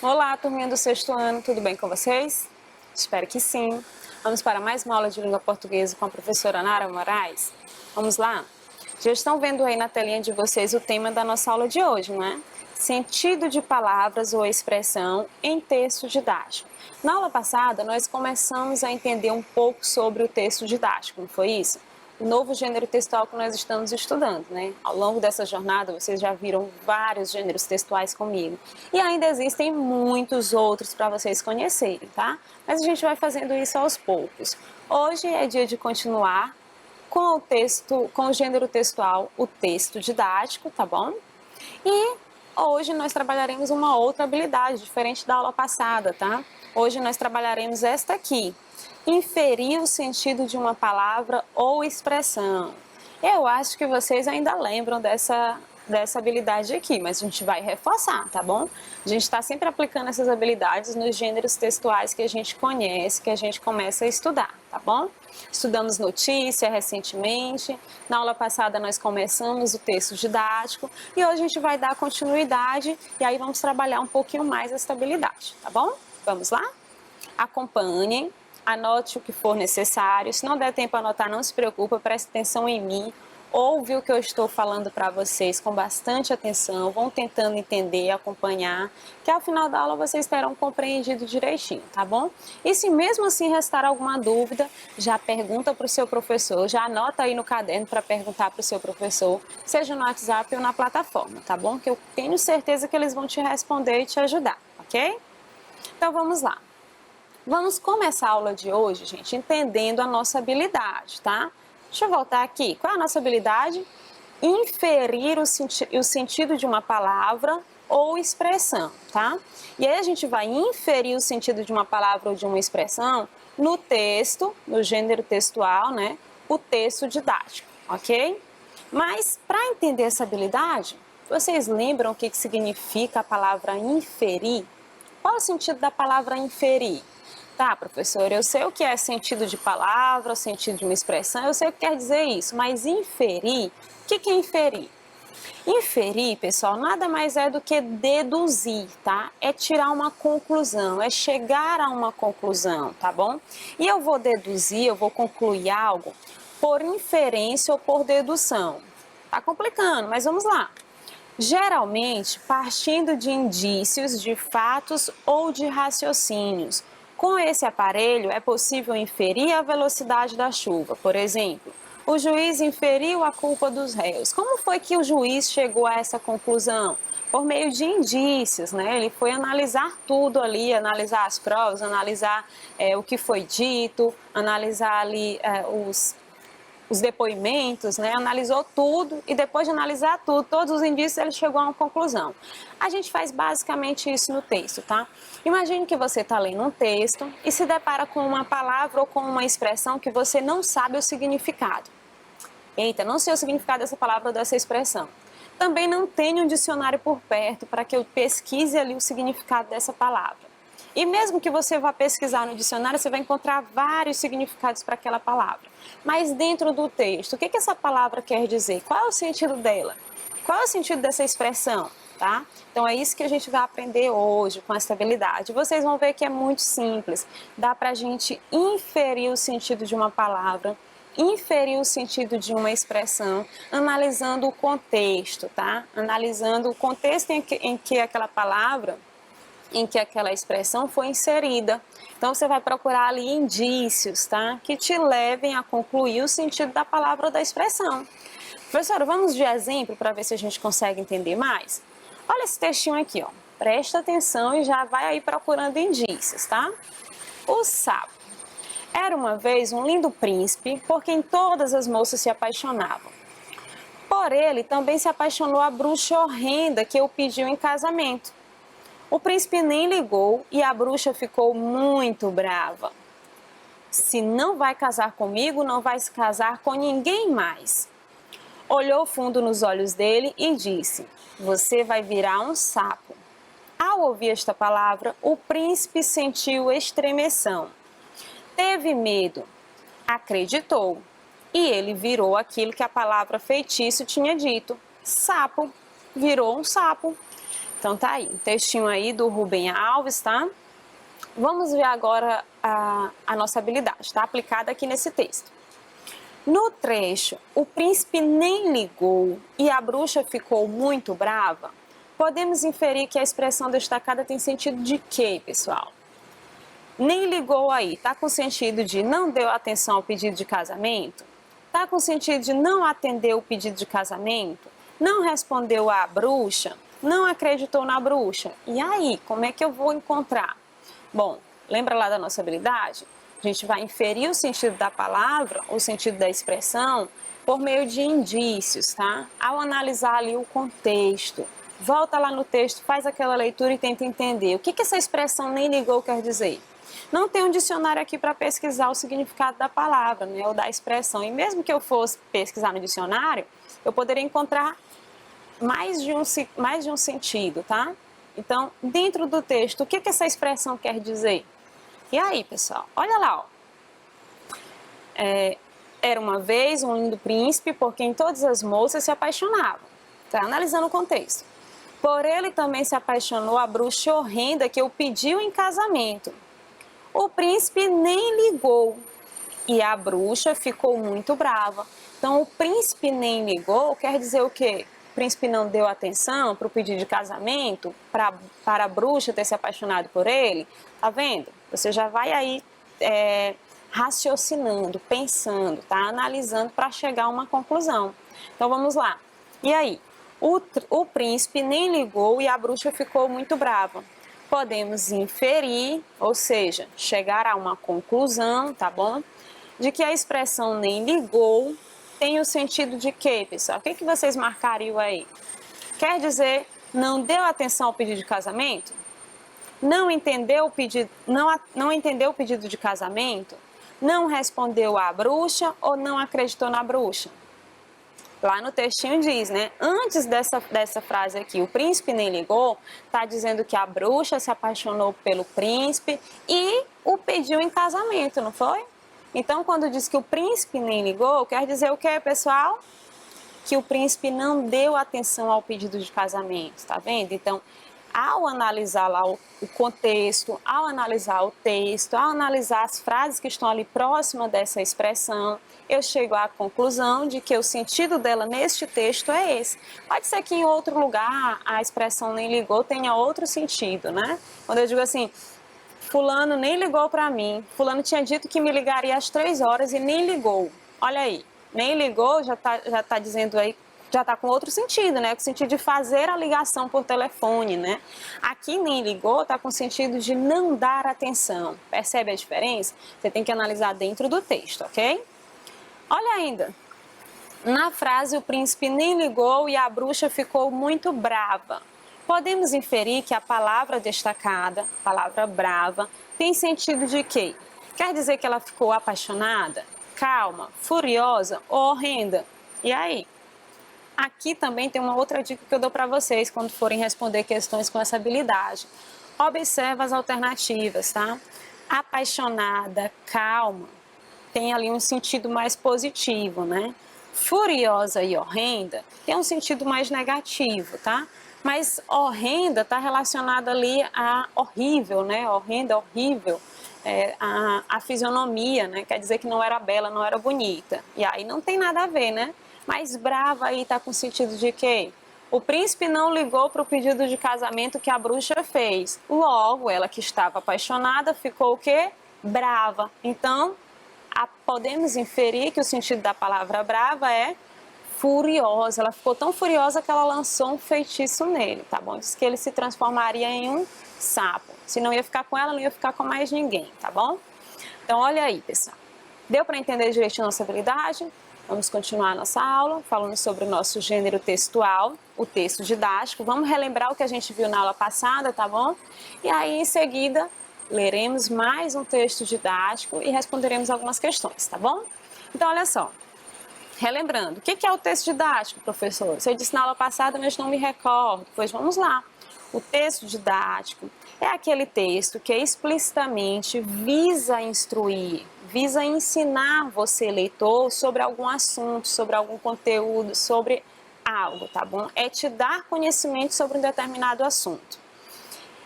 Olá, turminha do sexto ano, tudo bem com vocês? Espero que sim. Vamos para mais uma aula de língua portuguesa com a professora Nara Moraes? Vamos lá? Já estão vendo aí na telinha de vocês o tema da nossa aula de hoje, não é? Sentido de palavras ou expressão em texto didático. Na aula passada, nós começamos a entender um pouco sobre o texto didático, não foi isso? O novo gênero textual que nós estamos estudando, né? Ao longo dessa jornada, vocês já viram vários gêneros textuais comigo. E ainda existem muitos outros para vocês conhecerem, tá? Mas a gente vai fazendo isso aos poucos. Hoje é dia de continuar com o texto, com o gênero textual, o texto didático, tá bom? E hoje nós trabalharemos uma outra habilidade, diferente da aula passada, tá? Hoje nós trabalharemos esta aqui, inferir o sentido de uma palavra ou expressão. Eu acho que vocês ainda lembram dessa habilidade aqui, mas a gente vai reforçar, tá bom? A gente está sempre aplicando essas habilidades nos gêneros textuais que a gente conhece, que a gente começa a estudar, tá bom? Estudamos notícia recentemente, na aula passada nós começamos o texto didático e hoje a gente vai dar continuidade e aí vamos trabalhar um pouquinho mais essa habilidade, tá bom? Vamos lá? Acompanhem, anote o que for necessário, se não der tempo a anotar, não se preocupe, preste atenção em mim, ouve o que eu estou falando para vocês com bastante atenção, vão tentando entender, acompanhar, que ao final da aula vocês terão compreendido direitinho, tá bom? E se mesmo assim restar alguma dúvida, já pergunta para o seu professor, já anota aí no caderno para perguntar para o seu professor, seja no WhatsApp ou na plataforma, tá bom? Que eu tenho certeza que eles vão te responder e te ajudar, ok? Então vamos lá. Vamos começar a aula de hoje, gente, entendendo a nossa habilidade, tá? Deixa eu voltar aqui. Qual é a nossa habilidade? Inferir o sentido de uma palavra ou expressão, tá? E aí a gente vai inferir o sentido de uma palavra ou de uma expressão no texto, no gênero textual, né? O texto didático, ok? Mas para entender essa habilidade, vocês lembram o que significa a palavra inferir? Qual é o sentido da palavra inferir? Tá, professor, eu sei o que é sentido de palavra, sentido de uma expressão, eu sei o que quer dizer isso, mas inferir, o que é inferir? Inferir, pessoal, nada mais é do que deduzir, tá? É tirar uma conclusão, é chegar a uma conclusão, tá bom? E eu vou deduzir, eu vou concluir algo por inferência ou por dedução. Tá complicando, mas vamos lá. Geralmente, partindo de indícios, de fatos ou de raciocínios. Com esse aparelho, é possível inferir a velocidade da chuva. Por exemplo, o juiz inferiu a culpa dos réus. Como foi que o juiz chegou a essa conclusão? Por meio de indícios, né? Ele foi analisar tudo ali, analisar as provas, analisar o que foi dito, analisar ali os depoimentos, né? Analisou tudo e depois de analisar tudo, todos os indícios, ele chegou a uma conclusão. A gente faz basicamente isso no texto, tá? Imagine que você está lendo um texto e se depara com uma palavra ou com uma expressão que você não sabe o significado. Eita, não sei o significado dessa palavra ou dessa expressão. Também não tenho um dicionário por perto para que eu pesquise ali o significado dessa palavra. E mesmo que você vá pesquisar no dicionário, você vai encontrar vários significados para aquela palavra. Mas dentro do texto, o que essa palavra quer dizer? Qual é o sentido dela? Qual é o sentido dessa expressão? Tá? Então é isso que a gente vai aprender hoje com essa habilidade. Vocês vão ver que é muito simples. Dá para a gente inferir o sentido de uma palavra, inferir o sentido de uma expressão, analisando o contexto, tá? Analisando o contexto em que aquela palavra, em que aquela expressão foi inserida. Então você vai procurar ali indícios, tá? Que te levem a concluir o sentido da palavra ou da expressão. Professora, vamos de exemplo para ver se a gente consegue entender mais? Olha esse textinho aqui, ó. Presta atenção e já vai aí procurando indícios, tá? O sapo. Era uma vez um lindo príncipe por quem todas as moças se apaixonavam. Por ele também se apaixonou a bruxa horrenda que o pediu em casamento. O príncipe nem ligou e a bruxa ficou muito brava. Se não vai casar comigo, não vai se casar com ninguém mais. Olhou fundo nos olhos dele e disse: você vai virar um sapo. Ao ouvir esta palavra, o príncipe sentiu estremeção. Teve medo, acreditou, e ele virou aquilo que a palavra feitiço tinha dito: sapo. Virou um sapo. Então tá aí, um textinho aí do Rubem Alves, tá? Vamos ver agora a nossa habilidade, tá? Aplicada aqui nesse texto. No trecho, o príncipe nem ligou e a bruxa ficou muito brava, podemos inferir que a expressão destacada tem sentido de quê, pessoal? Nem ligou aí, tá com sentido de não deu atenção ao pedido de casamento? Tá com sentido de não atendeu o pedido de casamento? Não respondeu à bruxa? Não acreditou na bruxa? E aí, como é que eu vou encontrar? Bom, lembra lá da nossa habilidade? A gente vai inferir o sentido da palavra, o sentido da expressão, por meio de indícios, tá? Ao analisar ali o contexto. Volta lá no texto, faz aquela leitura e tenta entender. O que essa expressão nem ligou quer dizer? Não tem um dicionário aqui para pesquisar o significado da palavra, né, ou da expressão. E mesmo que eu fosse pesquisar no dicionário, eu poderia encontrar mais de um sentido, tá? Então, dentro do texto, o que essa expressão quer dizer? E aí, pessoal, olha lá, ó. Era uma vez um lindo príncipe por quem todas as moças se apaixonavam. Tá analisando o contexto. Por ele também se apaixonou a bruxa horrenda que o pediu em casamento. O príncipe nem ligou e a bruxa ficou muito brava. Então, o príncipe nem ligou quer dizer o quê? O príncipe não deu atenção para o pedido de casamento, para a bruxa ter se apaixonado por ele. Tá vendo? Você já vai aí raciocinando, pensando, tá? Analisando para chegar a uma conclusão. Então, vamos lá. E aí? O príncipe nem ligou e a bruxa ficou muito brava. Podemos inferir, ou seja, chegar a uma conclusão, tá bom? De que a expressão nem ligou tem o sentido de quê, pessoal? O que vocês marcariam aí? Quer dizer, não deu atenção ao pedido de casamento? Não entendeu o pedido, não entendeu o pedido de casamento? Não respondeu à bruxa ou não acreditou na bruxa? Lá no textinho diz, né? Antes dessa frase aqui, o príncipe nem ligou, tá dizendo que a bruxa se apaixonou pelo príncipe e o pediu em casamento, não foi? Então, quando diz que o príncipe nem ligou, quer dizer o quê, pessoal? Que o príncipe não deu atenção ao pedido de casamento, tá vendo? Então, ao analisar lá o contexto, ao analisar o texto, ao analisar as frases que estão ali próximas dessa expressão, eu chego à conclusão de que o sentido dela neste texto é esse. Pode ser que em outro lugar a expressão nem ligou tenha outro sentido, né? Quando eu digo assim, fulano nem ligou para mim, fulano tinha dito que me ligaria às 3 horas e nem ligou. Olha aí, nem ligou já tá dizendo aí, já está com outro sentido, né? Com o sentido de fazer a ligação por telefone, né? Aqui nem ligou, está com o sentido de não dar atenção. Percebe a diferença? Você tem que analisar dentro do texto, ok? Olha ainda. Na frase, o príncipe nem ligou e a bruxa ficou muito brava. Podemos inferir que a palavra destacada, palavra brava, tem sentido de quê? Quer dizer que ela ficou apaixonada, calma, furiosa ou horrenda? E aí? Aqui também tem uma outra dica que eu dou para vocês quando forem responder questões com essa habilidade. Observa as alternativas, tá? Apaixonada, calma, tem ali um sentido mais positivo, né? Furiosa e horrenda tem um sentido mais negativo, tá? Mas horrenda está relacionada ali a horrível, né? Horrenda, horrível. A fisionomia, né? Quer dizer que não era bela, não era bonita. E aí não tem nada a ver, né? Mas brava aí está com sentido de quê? O príncipe não ligou para o pedido de casamento que a bruxa fez. Logo, ela que estava apaixonada ficou o quê? Brava. Então, podemos inferir que o sentido da palavra brava é furiosa. Ela ficou tão furiosa que ela lançou um feitiço nele, tá bom? Diz que ele se transformaria em um sapo. Se não ia ficar com ela, não ia ficar com mais ninguém, tá bom? Então, olha aí, pessoal. Deu para entender direitinho a nossa habilidade? Vamos continuar a nossa aula falando sobre o nosso gênero textual, o texto didático. Vamos relembrar o que a gente viu na aula passada, tá bom? E aí, em seguida, leremos mais um texto didático e responderemos algumas questões, tá bom? Então, olha só. Relembrando, o que é o texto didático, professor? Você disse na aula passada, mas não me recordo. Pois vamos lá. O texto didático é aquele texto que explicitamente visa instruir, visa ensinar você, leitor, sobre algum assunto, sobre algum conteúdo, sobre algo, tá bom? É te dar conhecimento sobre um determinado assunto.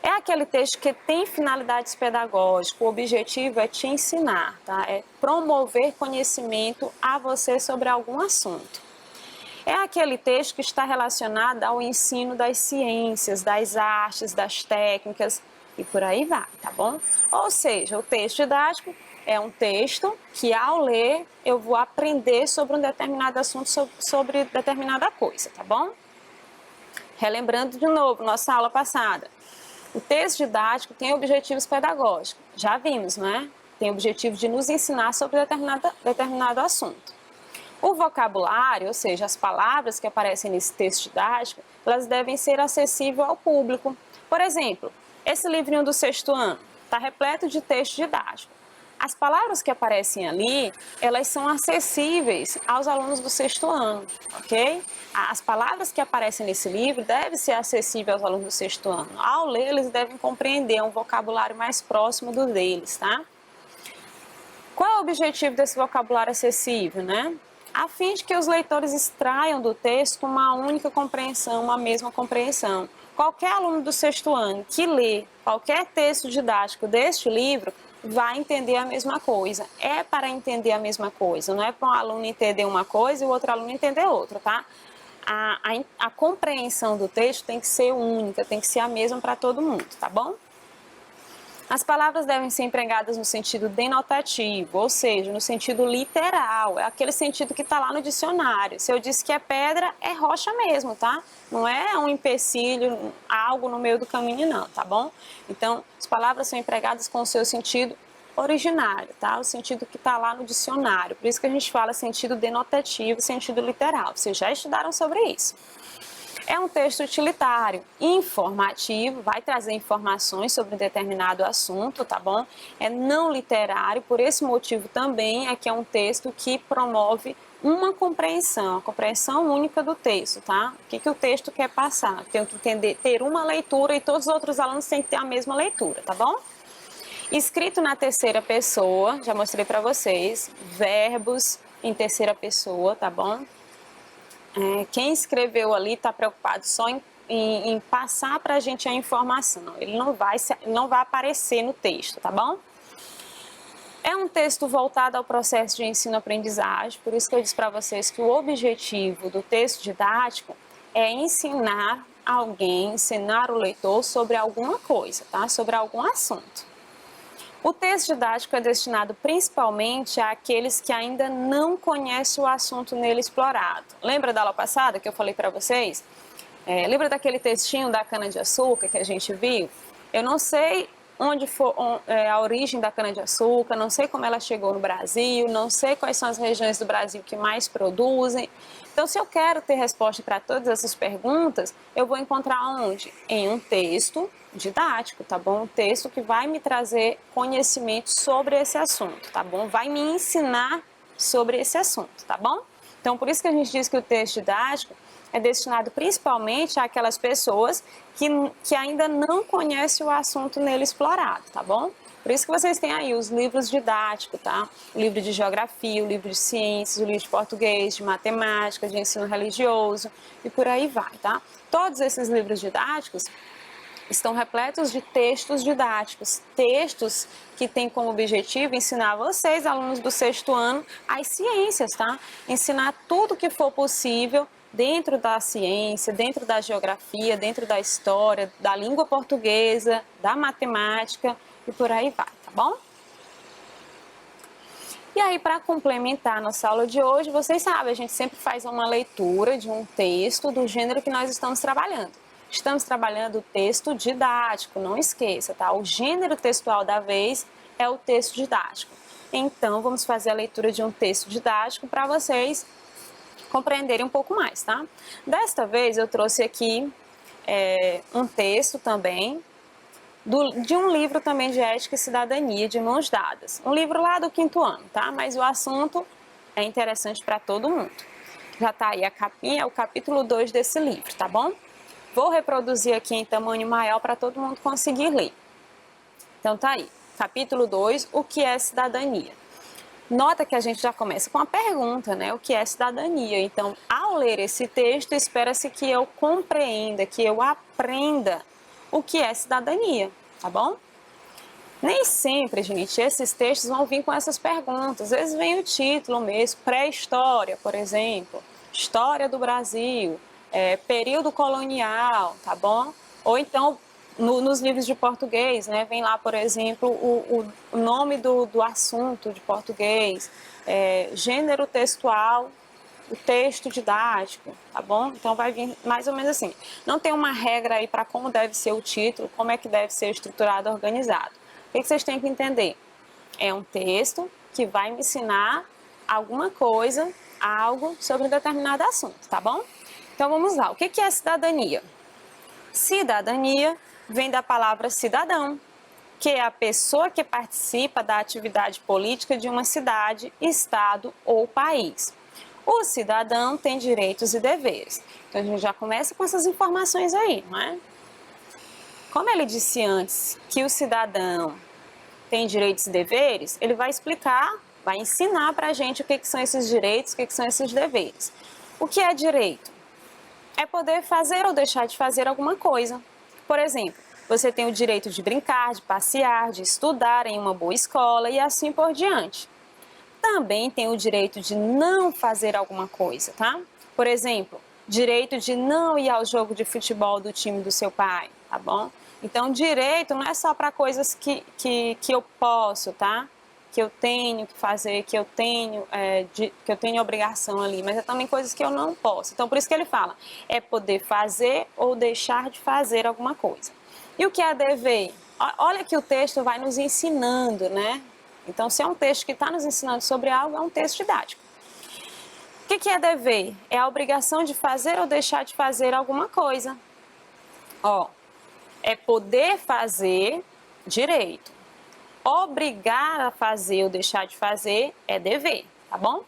É aquele texto que tem finalidades pedagógicas, o objetivo é te ensinar, tá? É promover conhecimento a você sobre algum assunto. É aquele texto que está relacionado ao ensino das ciências, das artes, das técnicas e por aí vai, tá bom? Ou seja, o texto didático é um texto que ao ler eu vou aprender sobre um determinado assunto, sobre determinada coisa, tá bom? Relembrando de novo nossa aula passada. O texto didático tem objetivos pedagógicos, já vimos, não é? Tem o objetivo de nos ensinar sobre determinado assunto. O vocabulário, ou seja, as palavras que aparecem nesse texto didático, elas devem ser acessíveis ao público. Por exemplo, esse livrinho do 6º ano está repleto de texto didático. As palavras que aparecem ali, elas são acessíveis aos alunos do 6º ano, ok? As palavras que aparecem nesse livro devem ser acessíveis aos alunos do 6º ano. Ao ler, eles devem compreender um vocabulário mais próximo do deles, tá? Qual é o objetivo desse vocabulário acessível, né? A fim de que os leitores extraiam do texto uma única compreensão, uma mesma compreensão. Qualquer aluno do 6º ano que lê qualquer texto didático deste livro vai entender a mesma coisa. É para entender a mesma coisa, não é para um aluno entender uma coisa e o outro aluno entender outra, tá? A compreensão do texto tem que ser única, tem que ser a mesma para todo mundo, tá bom? As palavras devem ser empregadas no sentido denotativo, ou seja, no sentido literal, é aquele sentido que está lá no dicionário. Se eu disse que é pedra, é rocha mesmo, tá? Não é um empecilho, algo no meio do caminho não, tá bom? Então, as palavras são empregadas com o seu sentido originário, tá? O sentido que está lá no dicionário. Por isso que a gente fala sentido denotativo, sentido literal. Vocês já estudaram sobre isso. É um texto utilitário, informativo, vai trazer informações sobre um determinado assunto, tá bom? É não literário, por esse motivo também é que é um texto que promove uma compreensão, a compreensão única do texto, tá? O que o texto quer passar? Tenho que entender, ter uma leitura e todos os outros alunos têm que ter a mesma leitura, tá bom? Escrito na terceira pessoa, já mostrei para vocês, verbos em terceira pessoa, tá bom? Quem escreveu ali está preocupado só em passar para a gente a informação. Ele não vai aparecer no texto, tá bom? É um texto voltado ao processo de ensino-aprendizagem, por isso que eu disse para vocês que o objetivo do texto didático é ensinar alguém, ensinar o leitor sobre alguma coisa, tá? Sobre algum assunto. O texto didático é destinado principalmente àqueles que ainda não conhecem o assunto nele explorado. Lembra da aula passada que eu falei para vocês? Lembra daquele textinho da cana-de-açúcar que a gente viu? Eu não sei onde foi a origem da cana-de-açúcar, não sei como ela chegou no Brasil, não sei quais são as regiões do Brasil que mais produzem. Então, se eu quero ter resposta para todas essas perguntas, eu vou encontrar onde? Em um texto didático, tá bom? Um texto que vai me trazer conhecimento sobre esse assunto, tá bom? Vai me ensinar sobre esse assunto, tá bom? Então, por isso que a gente diz que o texto didático é destinado principalmente àquelas pessoas que ainda não conhecem o assunto nele explorado, tá bom? Por isso que vocês têm aí os livros didáticos, tá? O livro de geografia, o livro de ciências, o livro de português, de matemática, de ensino religioso e por aí vai, tá? Todos esses livros didáticos estão repletos de textos didáticos, textos que têm como objetivo ensinar vocês, alunos do 6º ano, as ciências, tá? Ensinar tudo que for possível dentro da ciência, dentro da geografia, dentro da história, da língua portuguesa, da matemática e por aí vai, tá bom? E aí, para complementar a nossa aula de hoje, vocês sabem, a gente sempre faz uma leitura de um texto do gênero que nós estamos trabalhando. Estamos trabalhando o texto didático, não esqueça, tá? O gênero textual da vez é o texto didático. Então, vamos fazer a leitura de um texto didático para vocês compreenderem um pouco mais, tá? Desta vez, eu trouxe aqui um texto também, de um livro também de Ética e Cidadania, de Mãos Dadas. Um livro lá do 5º ano, tá? Mas o assunto é interessante para todo mundo. Já tá aí a capinha, é o capítulo 2 desse livro, tá bom? Vou reproduzir aqui em tamanho maior para todo mundo conseguir ler. Então tá aí, capítulo 2, o que é cidadania? Nota que a gente já começa com a pergunta, né? O que é cidadania? Então, ao ler esse texto, espera-se que eu compreenda, que eu aprenda o que é cidadania, tá bom? Nem sempre, gente, esses textos vão vir com essas perguntas. Às vezes vem o título mesmo, pré-história, por exemplo, história do Brasil, período colonial, tá bom? Ou então, nos livros de português, né, vem lá, por exemplo, o nome do assunto de português, gênero textual, o texto didático, tá bom? Então vai vir mais ou menos assim. Não tem uma regra aí para como deve ser o título, como é que deve ser estruturado, organizado. O que vocês têm que entender? É um texto que vai me ensinar alguma coisa, algo sobre um determinado assunto, tá bom? Então vamos lá. O que é cidadania? Cidadania vem da palavra cidadão, que é a pessoa que participa da atividade política de uma cidade, estado ou país. O cidadão tem direitos e deveres. Então a gente já começa com essas informações aí, não é? Como ele disse antes que o cidadão tem direitos e deveres, ele vai explicar, vai ensinar para a gente o que são esses direitos, o que são esses deveres. O que é direito? É poder fazer ou deixar de fazer alguma coisa. Por exemplo, você tem o direito de brincar, de passear, de estudar em uma boa escola e assim por diante. Também tem o direito de não fazer alguma coisa, tá? Por exemplo, direito de não ir ao jogo de futebol do time do seu pai, tá bom? Então, direito não é só para coisas que eu posso, tá? Que eu tenho que fazer, que eu tenho obrigação ali, mas é também coisas que eu não posso. Então, por isso que ele fala, é poder fazer ou deixar de fazer alguma coisa. E o que é dever? Olha que o texto vai nos ensinando, né? Então, se é um texto que está nos ensinando sobre algo, é um texto didático. O que é dever? É a obrigação de fazer ou deixar de fazer alguma coisa. Ó, é poder fazer direito. Obrigar a fazer ou deixar de fazer é dever, tá bom?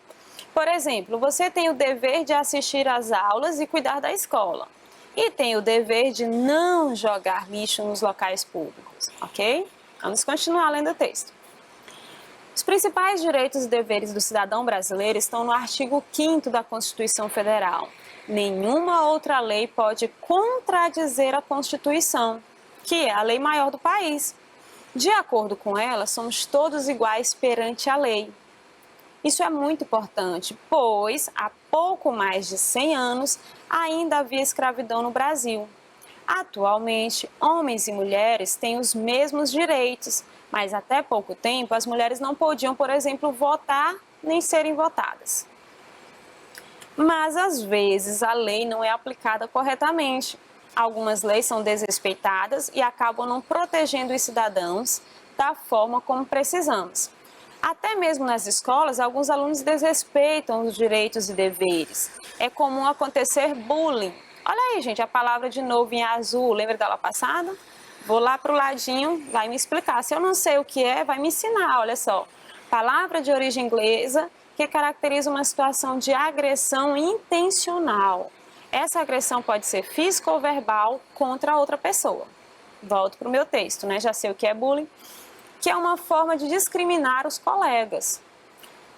Por exemplo, você tem o dever de assistir às aulas e cuidar da escola. E tem o dever de não jogar lixo nos locais públicos, ok? Vamos continuar lendo o texto. Os principais direitos e deveres do cidadão brasileiro estão no artigo 5º da Constituição Federal. Nenhuma outra lei pode contradizer a Constituição, que é a lei maior do país. De acordo com ela, somos todos iguais perante a lei. Isso é muito importante, pois há pouco mais de 100 anos ainda havia escravidão no Brasil. Atualmente, homens e mulheres têm os mesmos direitos, mas até pouco tempo as mulheres não podiam, por exemplo, votar nem serem votadas. Mas às vezes a lei não é aplicada corretamente. Algumas leis são desrespeitadas e acabam não protegendo os cidadãos da forma como precisamos. Até mesmo nas escolas, alguns alunos desrespeitam os direitos e deveres. É comum acontecer bullying. Olha aí, gente, a palavra de novo em azul, lembra dela passada? Vou lá para o ladinho, vai me explicar. Se eu não sei o que é, vai me ensinar, olha só. Palavra de origem inglesa que caracteriza uma situação de agressão intencional. Essa agressão pode ser física ou verbal contra outra pessoa. Volto para o meu texto, né? Já sei o que é bullying, que é uma forma de discriminar os colegas.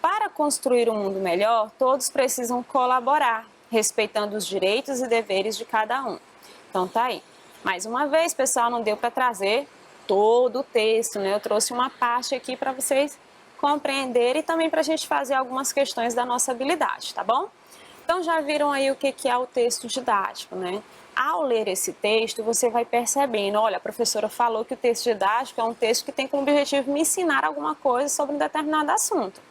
Para construir um mundo melhor, todos precisam colaborar, respeitando os direitos e deveres de cada um. Então tá aí. Mais uma vez, pessoal, não deu para trazer todo o texto, né? Eu trouxe uma parte aqui para vocês compreenderem e também para a gente fazer algumas questões da nossa habilidade, tá bom? Então já viram aí o que é o texto didático, né? Ao ler esse texto, você vai percebendo, olha, a professora falou que o texto didático é um texto que tem como objetivo me ensinar alguma coisa sobre um determinado assunto.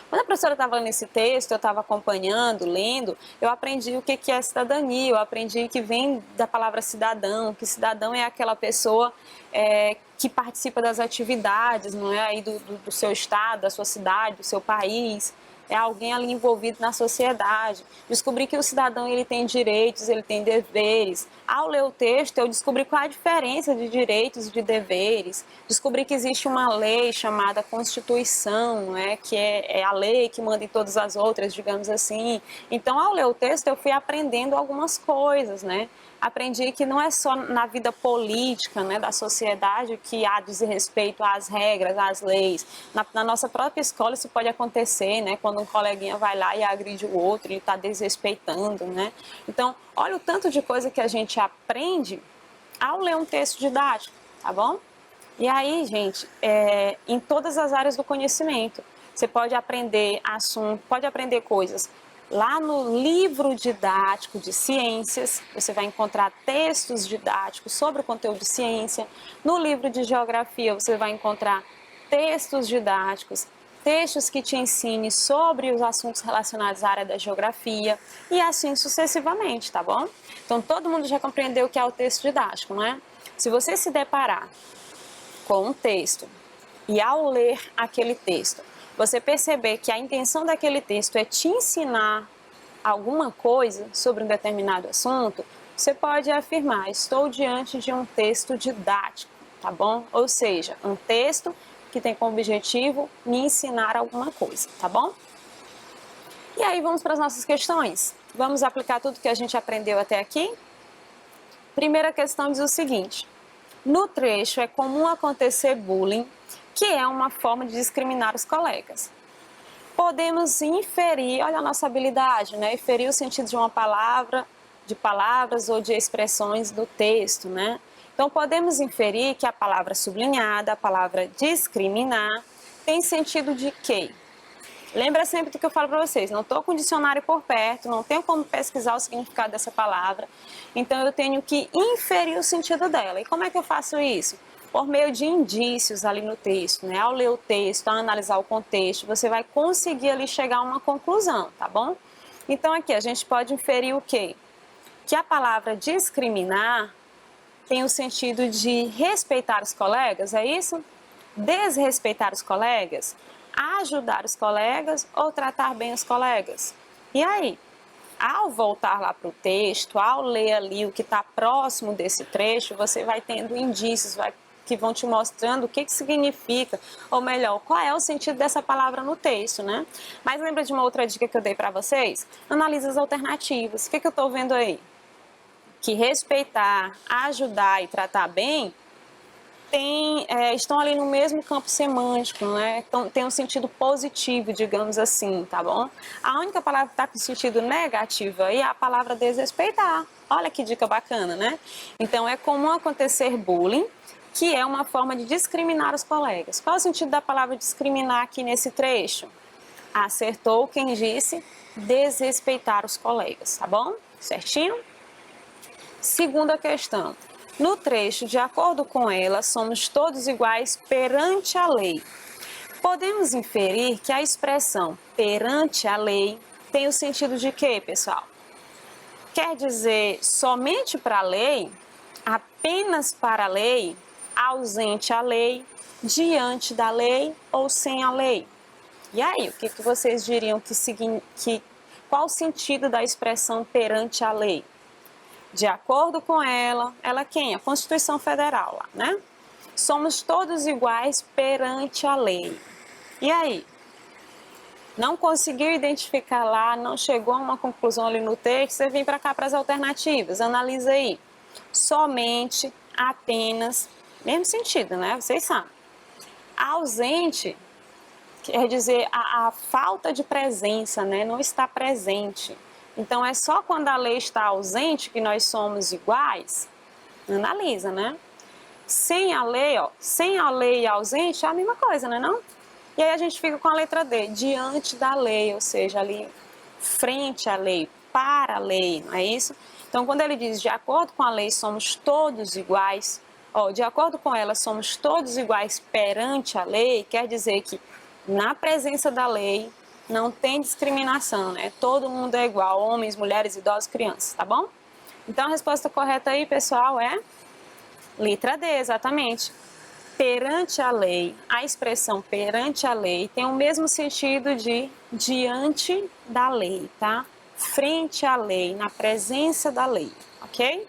Quando a professora estava lendo esse texto, eu estava acompanhando, lendo, eu aprendi o que é cidadania, eu aprendi que vem da palavra cidadão, que cidadão é aquela pessoa que participa das atividades, não é, aí do seu estado, da sua cidade, do seu país. é alguém ali envolvido na sociedade. Descobri que o cidadão ele tem direitos, ele tem deveres. Ao ler o texto, eu descobri qual a diferença de direitos e de deveres. Descobri que existe uma lei chamada Constituição, né, que é a lei que manda em todas as outras, digamos assim. Então, ao ler o texto, eu fui aprendendo algumas coisas, né? Aprendi que não é só na vida política, né, da sociedade que há desrespeito às regras, às leis. Na nossa própria escola isso pode acontecer, né, quando um coleguinha vai lá e agride o outro, ele está desrespeitando, né. Então, olha o tanto de coisa que a gente aprende ao ler um texto didático, tá bom? E aí, gente, em todas as áreas do conhecimento, você pode aprender assunto, pode aprender coisas. Lá no livro didático de ciências, você vai encontrar textos didáticos sobre o conteúdo de ciência. No livro de geografia, você vai encontrar textos didáticos, textos que te ensinem sobre os assuntos relacionados à área da geografia e assim sucessivamente, tá bom? Então, todo mundo já compreendeu o que é o texto didático, não é? Se você se deparar com um texto e ao ler aquele texto, você perceber que a intenção daquele texto é te ensinar alguma coisa sobre um determinado assunto, você pode afirmar, estou diante de um texto didático, tá bom? Ou seja, um texto que tem como objetivo me ensinar alguma coisa, tá bom? E aí vamos para as nossas questões. Vamos aplicar tudo que a gente aprendeu até aqui? Primeira questão diz o seguinte: no trecho é comum acontecer bullying, que é uma forma de discriminar os colegas. Podemos inferir, olha a nossa habilidade, né? Inferir o sentido de uma palavra, de palavras ou de expressões do texto, né? Então, podemos inferir que a palavra sublinhada, a palavra discriminar, tem sentido de quê? Lembra sempre do que eu falo para vocês, não estou com o dicionário por perto, não tenho como pesquisar o significado dessa palavra, então eu tenho que inferir o sentido dela. E como é que eu faço isso? Por meio de indícios ali no texto, né? Ao ler o texto, ao analisar o contexto, você vai conseguir ali chegar a uma conclusão, tá bom? Então aqui a gente pode inferir o quê? Que a palavra discriminar tem o sentido de respeitar os colegas, é isso? Desrespeitar os colegas? Ajudar os colegas ou tratar bem os colegas? E aí? Ao voltar lá para o texto, ao ler ali o que está próximo desse trecho, você vai tendo indícios que vão te mostrando o que significa, ou melhor, qual é o sentido dessa palavra no texto, né? Mas lembra de uma outra dica que eu dei para vocês? Analise as alternativas. O que eu estou vendo aí? Que respeitar, ajudar e tratar bem estão ali no mesmo campo semântico, né? Então, tem um sentido positivo, digamos assim, tá bom? A única palavra que está com sentido negativo aí é a palavra desrespeitar. Olha que dica bacana, né? Então, é comum acontecer bullying, que é uma forma de discriminar os colegas. Qual é o sentido da palavra discriminar aqui nesse trecho? Acertou quem disse desrespeitar os colegas, tá bom? Certinho? Segunda questão. No trecho, de acordo com ela, somos todos iguais perante a lei. Podemos inferir que a expressão perante a lei tem o sentido de quê, pessoal? Quer dizer somente para a lei, apenas para a lei, ausente a lei, diante da lei ou sem a lei? E aí, o que vocês diriam qual o sentido da expressão perante a lei? De acordo com ela quem? A Constituição Federal, lá, né? Somos todos iguais perante a lei. E aí? Não conseguiu identificar lá, não chegou a uma conclusão ali no texto, você vem para cá para as alternativas, analisa aí. Somente, apenas, mesmo sentido, né? Vocês sabem. Ausente quer dizer a falta de presença, né? Não está presente. Então, é só quando a lei está ausente que nós somos iguais? Analisa, né? Sem a lei e ausente é a mesma coisa, né, não? E aí a gente fica com a letra D, diante da lei, ou seja, ali frente à lei, para a lei, não é isso? Então, quando ele diz de acordo com a lei somos todos iguais, de acordo com ela somos todos iguais perante a lei, quer dizer que na presença da lei não tem discriminação, né? Todo mundo é igual, homens, mulheres, idosos, crianças, tá bom? Então a resposta correta aí, pessoal, é letra D, exatamente. perante a lei, a expressão perante a lei tem o mesmo sentido de diante da lei, tá? Frente à lei, na presença da lei, ok?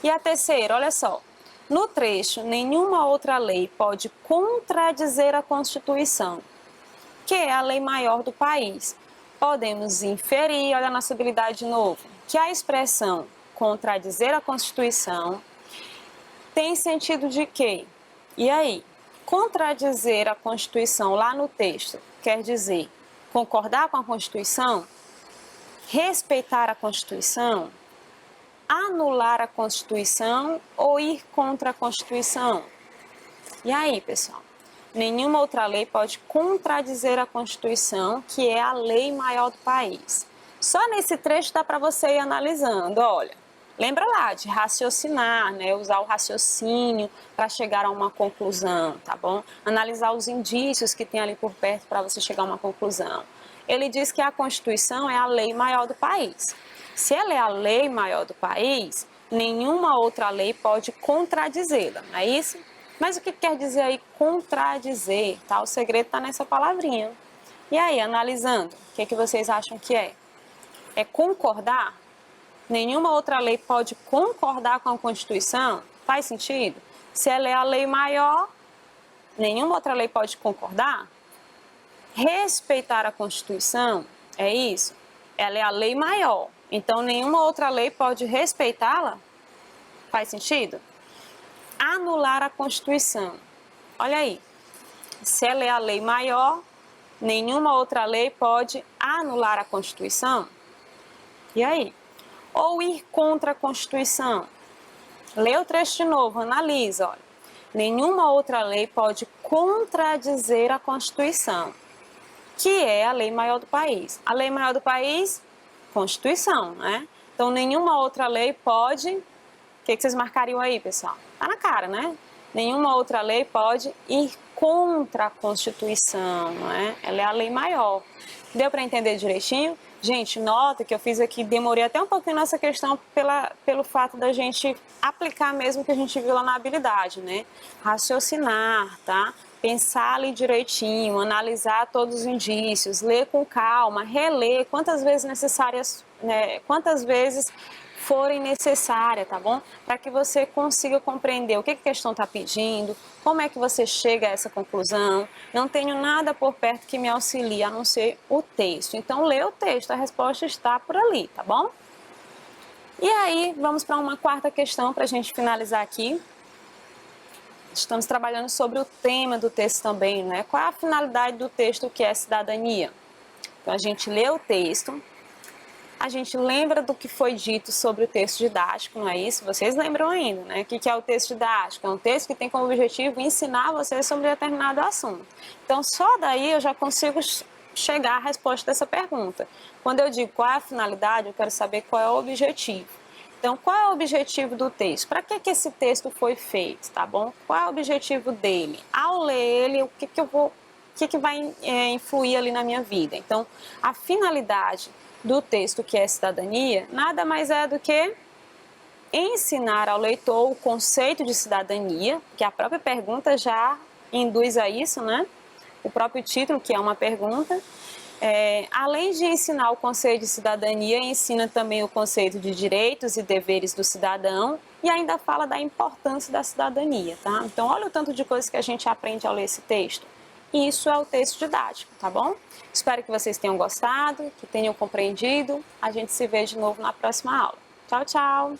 E a terceira, olha só. No trecho, nenhuma outra lei pode contradizer a Constituição, que é a lei maior do país. Podemos inferir, olha a nossa habilidade de novo, que a expressão contradizer a Constituição tem sentido de quê? E aí? Contradizer a Constituição lá no texto quer dizer concordar com a Constituição, respeitar a Constituição, anular a Constituição ou ir contra a Constituição? E aí, pessoal? Nenhuma outra lei pode contradizer a Constituição, que é a lei maior do país. Só nesse trecho dá para você ir analisando, olha. Lembra lá de raciocinar, né? Usar o raciocínio para chegar a uma conclusão, tá bom? Analisar os indícios que tem ali por perto para você chegar a uma conclusão. Ele diz que a Constituição é a lei maior do país. Se ela é a lei maior do país, nenhuma outra lei pode contradizê-la, não é isso? Mas o que quer dizer aí contradizer? Tá? O segredo está nessa palavrinha. E aí, analisando, o que vocês acham que é? É concordar? Nenhuma outra lei pode concordar com a Constituição? Faz sentido? Se ela é a lei maior, nenhuma outra lei pode concordar? Respeitar a Constituição, é isso? Ela é a lei maior, então nenhuma outra lei pode respeitá-la? Faz sentido? Anular a Constituição. Olha aí, se ela é a lei maior, nenhuma outra lei pode anular a Constituição? E aí? Ou ir contra a Constituição? Lê o trecho de novo, analisa, olha. Nenhuma outra lei pode contradizer a Constituição, que é a lei maior do país. A lei maior do país, Constituição, né? Então, nenhuma outra lei pode... O que vocês marcariam aí, pessoal? Tá na cara, né? Nenhuma outra lei pode ir contra a Constituição, não é? Ela é a lei maior. Deu para entender direitinho? Gente, nota que eu fiz aqui, demorei até um pouquinho nessa questão pelo fato da gente aplicar mesmo o que a gente viu lá na habilidade, né? Raciocinar, tá? Pensar ali direitinho, analisar todos os indícios, ler com calma, reler quantas vezes necessárias, né? Quantas vezes forem necessárias, tá bom? Para que você consiga compreender o que a questão está pedindo, como é que você chega a essa conclusão. Não tenho nada por perto que me auxilie, a não ser o texto. Então, lê o texto, a resposta está por ali, tá bom? E aí, vamos para uma quarta questão para a gente finalizar aqui. Estamos trabalhando sobre o tema do texto também, né? Qual é a finalidade do texto, que é cidadania? Então, a gente lê o texto, a gente lembra do que foi dito sobre o texto didático, não é isso? Vocês lembram ainda, né? O que é o texto didático? É um texto que tem como objetivo ensinar vocês sobre determinado assunto. Então, só daí eu já consigo chegar à resposta dessa pergunta. Quando eu digo qual é a finalidade, eu quero saber qual é o objetivo. Então, qual é o objetivo do texto? Para que esse texto foi feito, tá bom? Qual é o objetivo dele? Ao ler ele, o que vai influir ali na minha vida? Então, a finalidade do texto, que é cidadania, nada mais é do que ensinar ao leitor o conceito de cidadania, que a própria pergunta já induz a isso, né? O próprio título, que é uma pergunta. Além de ensinar o conceito de cidadania, ensina também o conceito de direitos e deveres do cidadão e ainda fala da importância da cidadania, tá? Então, olha o tanto de coisas que a gente aprende ao ler esse texto. E isso é o texto didático, tá bom? Espero que vocês tenham gostado, que tenham compreendido. A gente se vê de novo na próxima aula. Tchau, tchau!